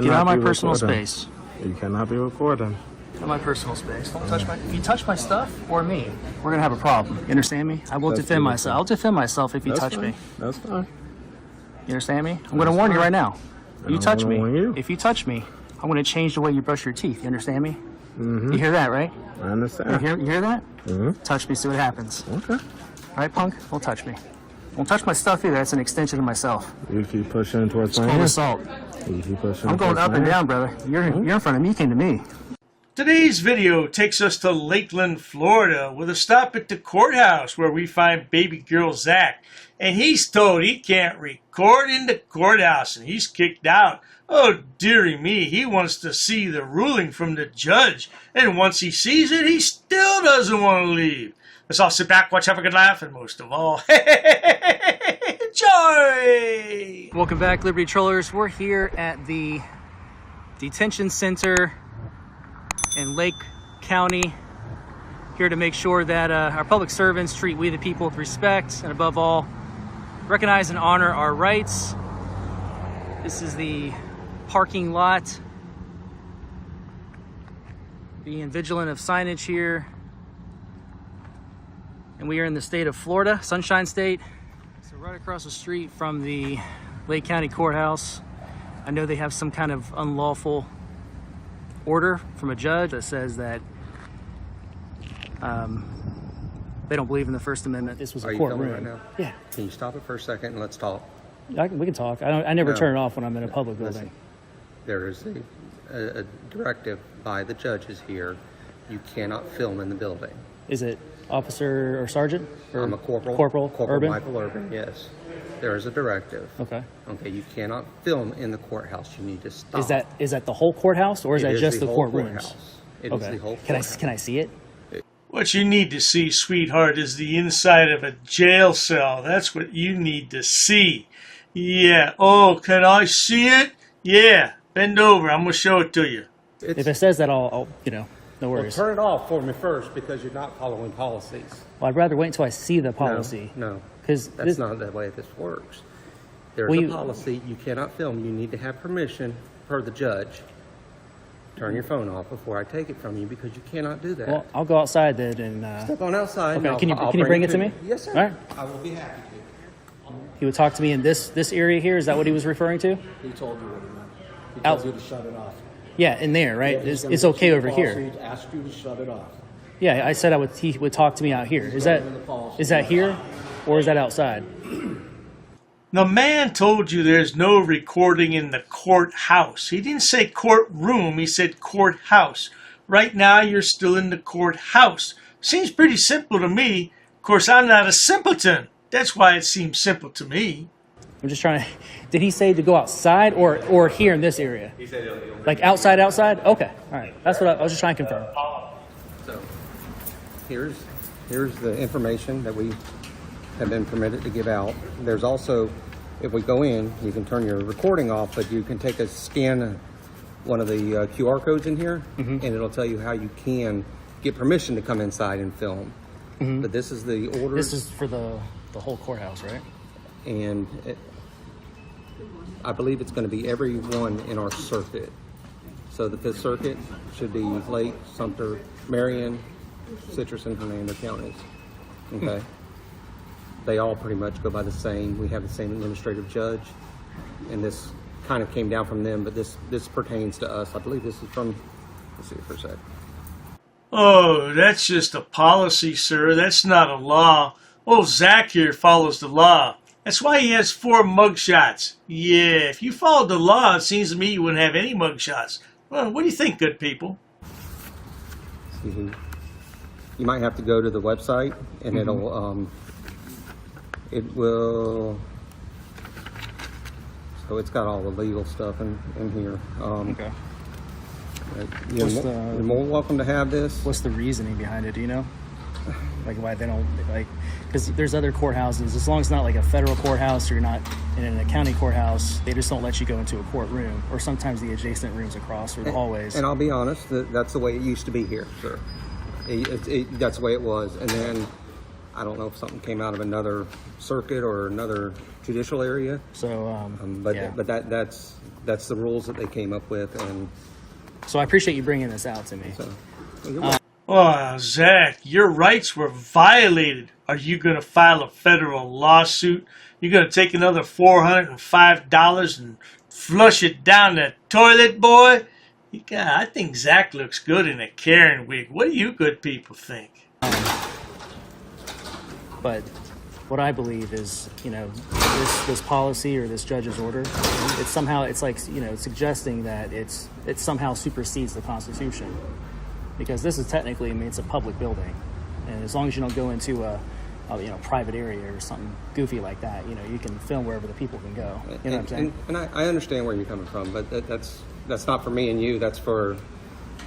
Get out of my personal space. You cannot be recording. Get out of my personal space. Don't touch my. If you touch my stuff or me, we're gonna have a problem. You understand me? I will defend myself. I'll defend myself if you touch me. That's fine. You understand me? I'm gonna warn you right now. You touch me. If you touch me, I'm gonna change the way you brush your teeth. You understand me? Mm-hmm. You hear that, right? I understand. You hear that? Mm-hmm. Touch me, see what happens. Okay. All right, punk? Don't touch me. Don't touch my stuff either. That's an extension of myself. You keep pushing towards my hand. It's called assault. You keep pushing. I'm going up and down, brother. You're in front of me. You came to me. Today's video takes us to Lakeland, Florida, with a stop at the courthouse where we find baby girl Zach. And he's told he can't record in the courthouse and he's kicked out. Oh, dearie me, he wants to see the ruling from the judge. And once he sees it, he still doesn't want to leave. Let's all sit back, watch, have a good laugh, and most of all, enjoy! Welcome back, Liberty Trollers. We're here at the detention center in Lake County, here to make sure that our public servants treat we the people with respect, and above all, recognize and honor our rights. This is the parking lot. Being vigilant of signage here. And we are in the state of Florida, Sunshine State. So right across the street from the Lake County Courthouse. I know they have some kind of unlawful order from a judge that says that they don't believe in the First Amendment. This was a courtroom. Right now? Yeah. Can you stop it for a second and let's talk? We can talk. I never turn it off when I'm in a public building. There is a directive by the judges here. You cannot film in the building. Is it officer or sergeant? Or I'm a corporal. Corporal Urban? Michael Urban, yes. There is a directive. Okay. Okay, you cannot film in the courthouse. You need to stop. Is that the whole courthouse, or is that just the courtrooms? Courthouse. It is the whole courthouse. Can I see it? What you need to see, sweetheart, is the inside of a jail cell. That's what you need to see. Yeah. Oh, can I see it? Yeah. Bend over. I'm going to show it to you. If it says that, I'll no worries. Well, turn it off for me first because you're not following policies. Well, I'd rather wait until I see the policy. No. Because that's not the way this works. There's a policy. You cannot film. You need to have permission per the judge. Turn your phone off before I take it from you because you cannot do that. Well, I'll go outside then and... Step on outside. Okay, can you bring it to me? Yes, sir. All right. I will be happy to. He would talk to me in this area here? Is that what he was referring to? He told you what he meant. He told you to shut it off. Yeah, in there, right? Yeah, it's okay over here. He'd ask you to shut it off. Yeah, I said he would talk to me out here. Is that here or is that outside? The man told you there's no recording in the courthouse. He didn't say courtroom, he said courthouse. Right now you're still in the courthouse. Seems pretty simple to me. Of course, I'm not a simpleton. That's why it seems simple to me. I'm just trying to... Did he say to go outside or here in this area? He said like outside? Okay. All right. That's what I was just trying to confirm. So here's the information that we have been permitted to give out. There's also, if we go in, you can turn your recording off, but you can take a scan one of the QR codes in here, and it'll tell you how you can get permission to come inside and film. But this is the order. This is for the whole courthouse, right? And I believe it's going to be every one in our circuit. So the 5th Circuit should be Lake, Sumter, Marion, Citrus, and Hernando counties. Okay? They all pretty much go by the same. We have the same administrative judge. And this kind of came down from them, but this pertains to us. I believe this is from, let's see for a sec. Oh, that's just a policy, sir. That's not a law. Oh, Zach here follows the law. That's why he has 4 mugshots. Yeah, if you followed the law, it seems to me you wouldn't have any mugshots. Well, what do you think, good people? You might have to go to the website, and it will, so it's got all the legal stuff in here. Okay. You're more welcome to have this. What's the reasoning behind it, do you know? Like why they don't, like, because there's other courthouses, as long as it's not like a federal courthouse or you're not in a county courthouse, they just don't let you go into a courtroom, or sometimes the adjacent rooms across or the hallways. And I'll be honest, that's the way it used to be here, sir. That's the way it was. And then I don't know if something came out of another circuit or another judicial area. So, but that's that's the rules that they came up with, and So I appreciate you bringing this out to me. so. Oh, Zach, your rights were violated. Are you going to file a federal lawsuit? You're going to take another $405 and flush it down the toilet, boy? God, I think Zach looks good in a Karen wig. What do you good people think? But what I believe is, this policy or this judge's order, it's like, suggesting that it somehow supersedes the Constitution. Because this is technically, it's a public building. And as long as you don't go into a private area or something goofy like that, you can film wherever the people can go. You know what I'm saying? And I understand where you're coming from, but that's not for me and you. That's for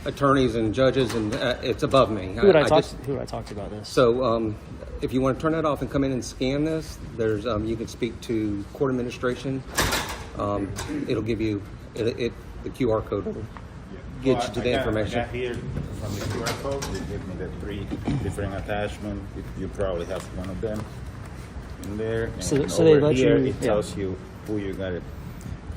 attorneys and judges, and it's above me. Who would I talk to about this? So if you want to turn that off and come in and scan this, there's you can speak to court administration. It'll give you the QR code will get you to the information. I got here from the QR code. They give me the 3 different attachments. You probably have one of them in there. And So over they let here, you- it tells you who you got to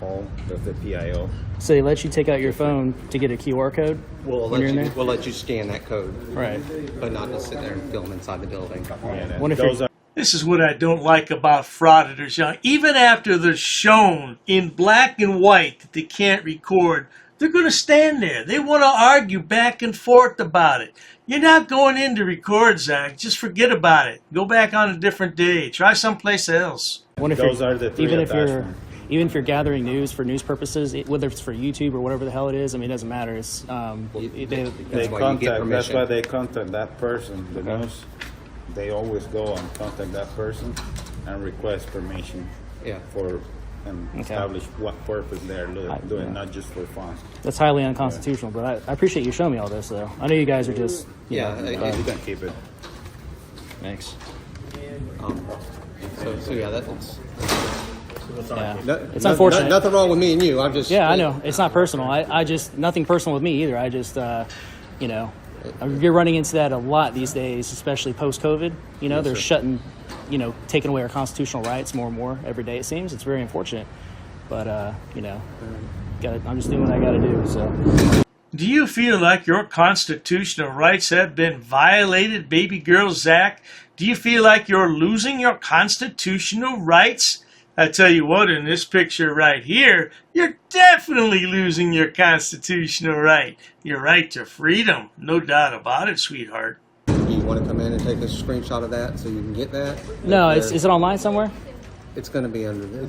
call, the PIO. So they let you take out your phone to get a QR code We'll when you're in let you, there? we'll let you scan that code, Right. but not to sit there and film inside the building. Yeah, What if those you're- are This is what I don't like about frauditors, young. Even after they're shown in black and white that they can't record, they're going to stand there. They want to argue back and forth about it. You're not going in to record, Zach. Just forget about it. Go back on a different day. Try someplace else. What if Those you're- are the 3 even attachments. even if you're gathering news for news purposes, whether it's for YouTube or whatever the hell it is, it doesn't matter. It's They why you get contact. That's permission. why they contact that person. The news. They always go and contact that person and request permission. Yeah. For and establish what purpose they're doing, not just for fun. that's highly unconstitutional. But I appreciate you showing me all this, though. I know you guys are just you Yeah, know, You can keep it. thanks. So yeah, that's Yeah. It's unfortunate. Nothing wrong with me and you. I'm just Yeah, I know. It's not personal. I just, nothing personal with me either. I just, you're running into that a lot these days, especially post-COVID. They're shutting, taking away our constitutional rights more and more every day, it seems. It's very unfortunate. But, I'm just doing what I got to do, so. Do you feel like your constitutional rights have been violated, baby girl Zach? Do you feel like you're losing your constitutional rights? I tell you what, in this picture right here, you're definitely losing your constitutional right. Your right to freedom. No doubt about it, sweetheart. You want to come in and take a screenshot of that so you can get that? No, is it online somewhere? It's going to be under.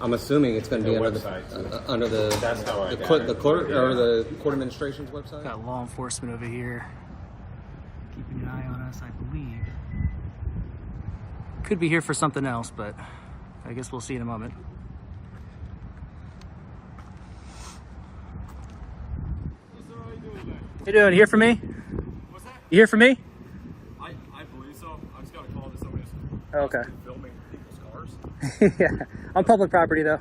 I'm assuming it's going to be The under website. under the That's how I the got court, it. the court Yeah. or the court administration's website. Got law enforcement over here keeping an eye on us, I believe. Could be here for something else, but I guess we'll see in a moment. You doing? You here for me? What's that? You here for me? I believe so. I just got a call that somebody's Oh, okay. filming people's cars. Yeah, on public property though.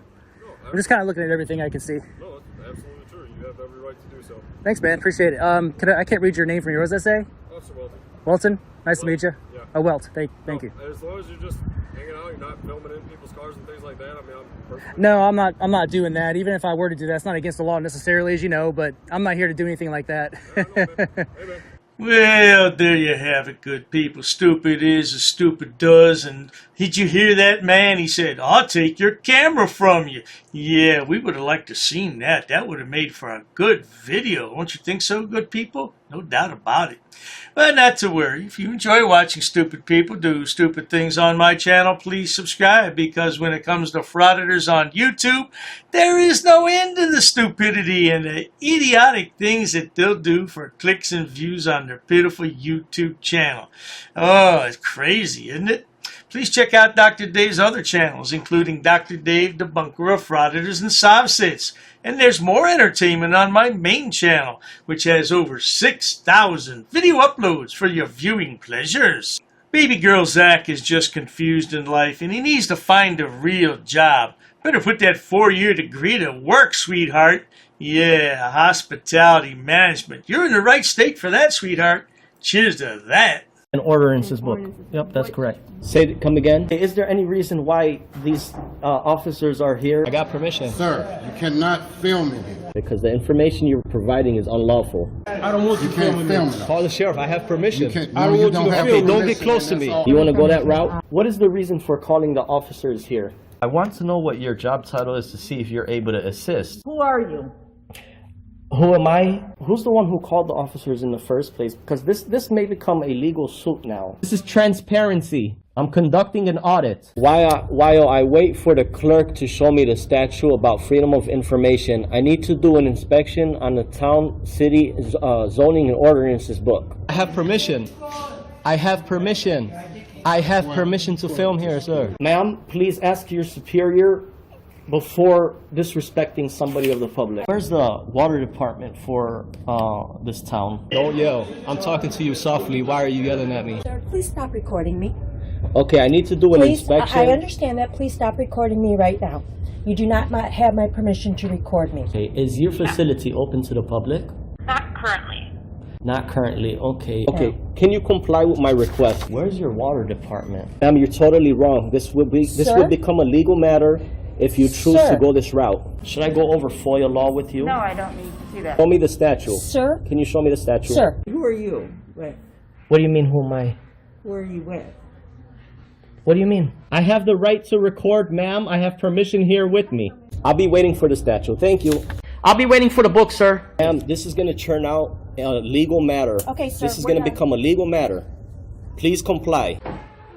I'm just kind of looking at everything I can see. No, that's absolutely true. You have every right to do so. Thanks, man. Appreciate it. I can't read your name from here. What does that say? Officer Welton. Welton. Nice to meet you. Yeah. Oh, Welt. Thank you. As long as you're just hanging out, you're not filming in people's cars and things like that. I mean, I'm perfectly. No, I'm not. I'm not doing that. Even if I were to do that, it's not against the law necessarily, as you know. But I'm not here to do anything like that. I know, man. Hey, man. Well, there you have it, good people. Stupid is as stupid does. And did you hear that, man? He said, I'll take your camera from you. Yeah, we would have liked to seen that. That would have made for a good video. Don't you think so, good people? No doubt about it. But not to worry. If you enjoy watching stupid people do stupid things on my channel, please subscribe, because when it comes to frauditors on YouTube, there is no end to the stupidity and the idiotic things that they'll do for clicks and views on their pitiful YouTube channel. Oh, it's crazy, isn't it? Please check out Dr. Dave's other channels, including Dr. Dave, Debunker of Frauditors and Sovsits. And there's more entertainment on my main channel, which has over 6,000 video uploads for your viewing pleasures. Baby girl Zach is just confused in life, and he needs to find a real job. Better put that 4-year degree to work, sweetheart. Yeah, hospitality management. You're in the right state for that, sweetheart. Cheers to that. An ordinances book. Yep, that's correct. Come again. Is there any reason why these officers are here? I got permission. Sir, you cannot film me here. Because the information you're providing is unlawful. I don't want you filming me. Call the sheriff. I have permission. I don't want you to film me. Don't get close to me. You want to go that route? What is the reason for calling the officers here? I want to know what your job title is to see if you're able to assist. Who are you? Who am I? Who's the one who called the officers in the first place? Because this may become a legal suit now. This is transparency. I'm conducting an audit. While I wait for the clerk to show me the statute about freedom of information, I need to do an inspection on the town, city, zoning and ordinances book. I have permission. I have permission. I have permission to film here, sir. Ma'am, please ask your superior before disrespecting somebody of the public. Where's the water department for this town? Don't yell. I'm talking to you softly. Why are you yelling at me? Sir, please stop recording me. Okay, I need to do an inspection. I understand that. Please stop recording me right now. You do not have my permission to record me. Okay, is your facility open to the public? Not currently. Not currently, okay. Okay, can you comply with my request? Where's your water department? Ma'am, you're totally wrong. This will become a legal matter if you choose to go this route. Should I go over FOIA law with you? No, I don't need to see that. Show me the statute. Sir? Can you show me the statute? Sir. Who are you with? What do you mean, who am I? Who are you with? What do you mean? I have the right to record, ma'am. I have permission here with me. I'll be waiting for the statute. Thank you. I'll be waiting for the book, sir. Ma'am, this is going to turn out a legal matter. Okay, sir. This is going to become a legal matter. Please comply.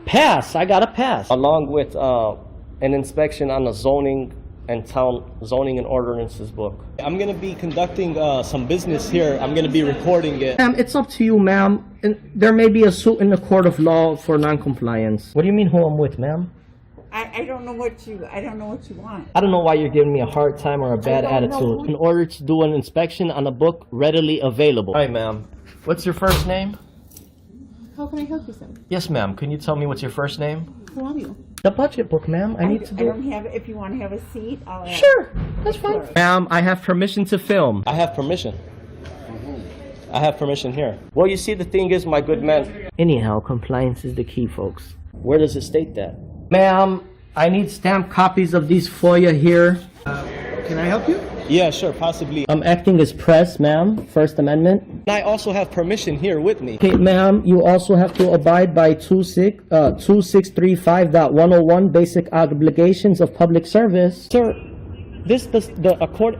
Pass. I got a pass. Along with an inspection on the zoning and town zoning and ordinances book. I'm going to be conducting some business here. I'm going to be recording it. Ma'am, it's up to you, ma'am. There may be a suit in the court of law for non-compliance. What do you mean who I'm with, ma'am? I don't know what you want. I don't know why you're giving me a hard time or a bad attitude. In order to do an inspection on a book readily available. Hi, ma'am. What's your first name? How can I help you, sir? Yes, ma'am. Can you tell me what's your first name? Who are you? The budget book, ma'am. I don't have it. If you want to have a seat, I'll ask. Sure, that's fine. Ma'am, I have permission to film. I have permission. I have permission here. Well, you see, the thing is, my good man. Anyhow, compliance is the key, folks. Where does it state that? Ma'am, I need stamped copies of these FOIA here. Can I help you? Yeah, sure, possibly. I'm acting as press, ma'am. First Amendment. And I also have permission here with me. Okay, ma'am, you also have to abide by 2635.101 basic obligations of public service. Sir,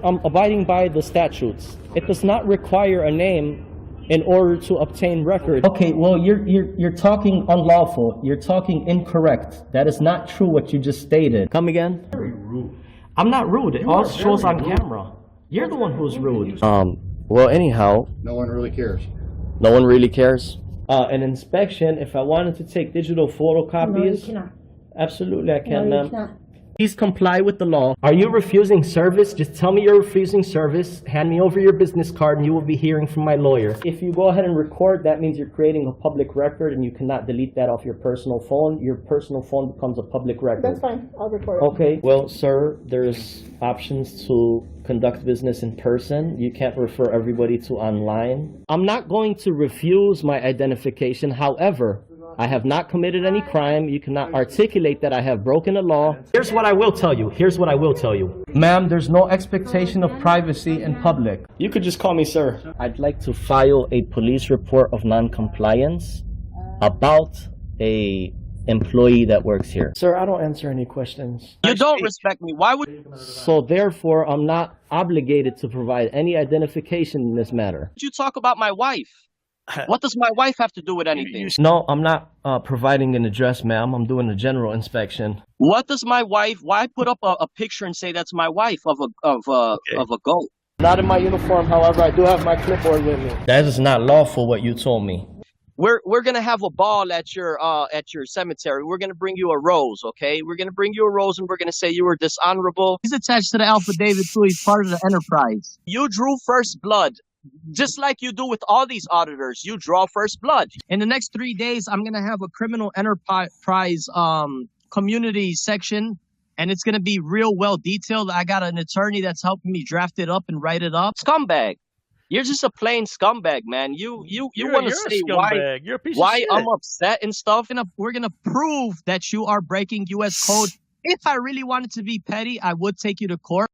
I'm abiding by the statutes. It does not require a name in order to obtain record. Okay, well, you're talking unlawful. You're talking incorrect. That is not true what you just stated. Come again? Very rude. I'm not rude. It all shows on camera. You're the one who's rude. Well, anyhow. No one really cares. No one really cares? An inspection, if I wanted to take digital photocopies. No, you cannot. Absolutely, I can, No, ma'am. you cannot. Please comply with the law. Are you refusing service? Just tell me you're refusing service. Hand me over your business card and you will be hearing from my lawyer. If you go ahead and record, that means you're creating a public record and you cannot delete that off your personal phone. Your personal phone becomes a public record. That's fine. I'll record it. Okay. Well, sir, there's options to conduct business in person. You can't refer everybody to online. I'm not going to refuse my identification. However, I have not committed any crime. You cannot articulate that I have broken the law. Here's what I will tell you. Ma'am, there's no expectation of privacy in public. You could just call me sir. I'd like to file a police report of non-compliance about a employee that works here. Sir, I don't answer any questions. You don't respect me. Why would... So therefore, I'm not obligated to provide any identification in this matter. You talk about my wife? What does my wife have to do with anything? No, I'm not providing an address, ma'am. I'm doing a general inspection. What does my wife? Why put up a picture and say that's my wife of a goat? Not in my uniform, however, I do have my clipboard with me. That is not lawful. What you told me. We're gonna have a ball at your cemetery. We're gonna bring you a rose, okay? We're gonna bring you a rose, and we're gonna say you were dishonorable. He's attached to the affidavit too. He's part of the enterprise. You drew first blood. Just like you do with all these auditors, you draw first blood. In the next 3 days, I'm going to have a criminal enterprise community section, and it's going to be real well detailed. I got an attorney that's helping me draft it up and write it up. Scumbag. You're just a plain scumbag, man. You You're want to a say scumbag. You're a piece of why shit. I'm upset and stuff. We're gonna prove that you are breaking U.S. code. If I really wanted to be petty, I would take you to court.